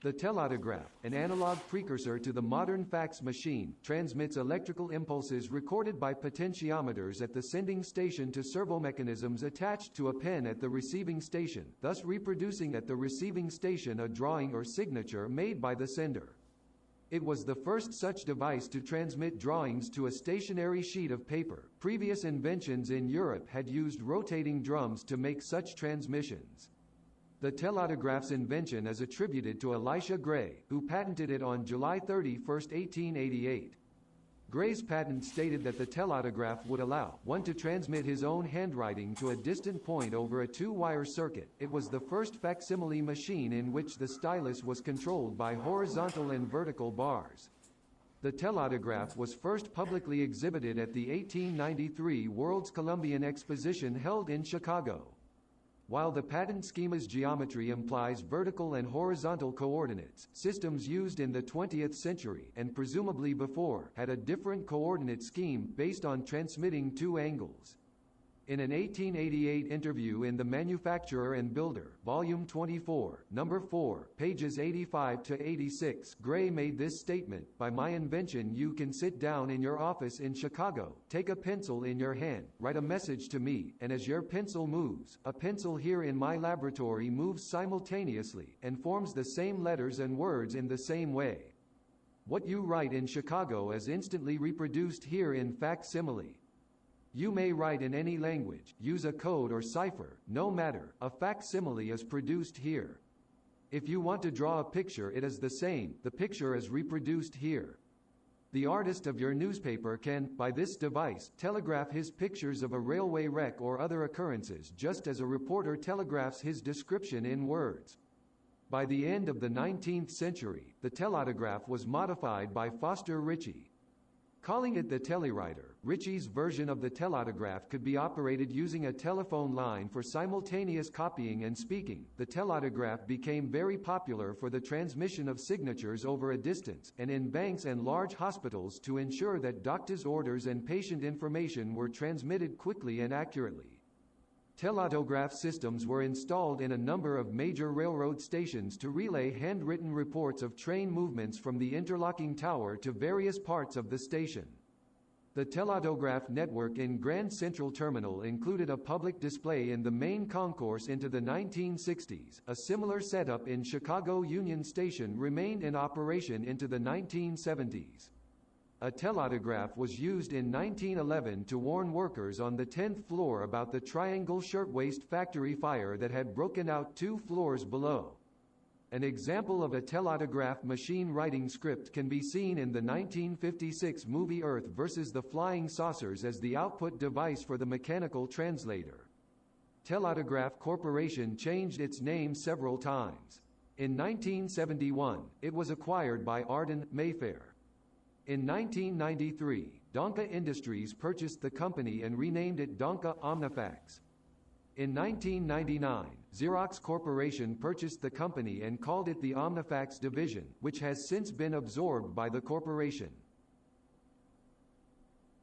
The telautograph, an analog precursor to the modern fax machine, transmits electrical impulses recorded by potentiometers at the sending station to servomechanisms attached to a pen at the receiving station, thus reproducing at the receiving station a drawing or signature made by the sender. It was the first such device to transmit drawings to a stationary sheet of paper. Previous inventions in Europe had used rotating drums to make such transmissions. The telautograph's invention is attributed to Elisha Gray, who patented it on July 31, 1888. Gray's patent stated that the telautograph would allow one to transmit his own handwriting to a distant point over a two-wire circuit. It was the first facsimile machine in which the stylus was controlled by horizontal and vertical bars. The telautograph was first publicly exhibited at the 1893 World's Columbian Exposition held in Chicago. While the patent schema's geometry implies vertical and horizontal coordinates, systems used in the 20th century, and presumably before, had a different coordinate scheme based on transmitting two angles. In an 1888 interview in The Manufacturer and Builder, Volume 24, Number 4, pages 85 to 86, Gray made this statement: "By my invention you can sit down in your office in Chicago, take a pencil in your hand, write a message to me, and as your pencil moves, a pencil here in my laboratory moves simultaneously, and forms the same letters and words in the same way. What you write in Chicago is instantly reproduced here in facsimile. You may write in any language, use a code or cipher, no matter, a facsimile is produced here. If you want to draw a picture, it is the same, the picture is reproduced here. The artist of your newspaper can, by this device, telegraph his pictures of a railway wreck or other occurrences just as a reporter telegraphs his description in words." By the end of the 19th century, the telautograph was modified by Foster Ritchie. Calling it the telewriter, Ritchie's version of the telautograph could be operated using a telephone line for simultaneous copying and speaking. The telautograph became very popular for the transmission of signatures over a distance, and in banks and large hospitals to ensure that doctors' orders and patient information were transmitted quickly and accurately. Teleautograph systems were installed in a number of major railroad stations to relay handwritten reports of train movements from the interlocking tower to various parts of the station. The Teleautograph network in Grand Central Terminal included a public display in the main concourse into the 1960s. A similar setup in Chicago Union Station remained in operation into the 1970s. A telautograph was used in 1911 to warn workers on the 10th floor about the Triangle Shirtwaist Factory fire that had broken out 2 floors below. An example of a telautograph machine writing script can be seen in the 1956 movie Earth vs. the Flying Saucers as the output device for the mechanical translator. Teleautograph Corporation changed its name several times. In 1971, it was acquired by Arden Mayfair. In 1993, Donka Industries purchased the company and renamed it Donka Omnifax. In 1999, Xerox Corporation purchased the company and called it the Omnifax division, which has since been absorbed by the corporation.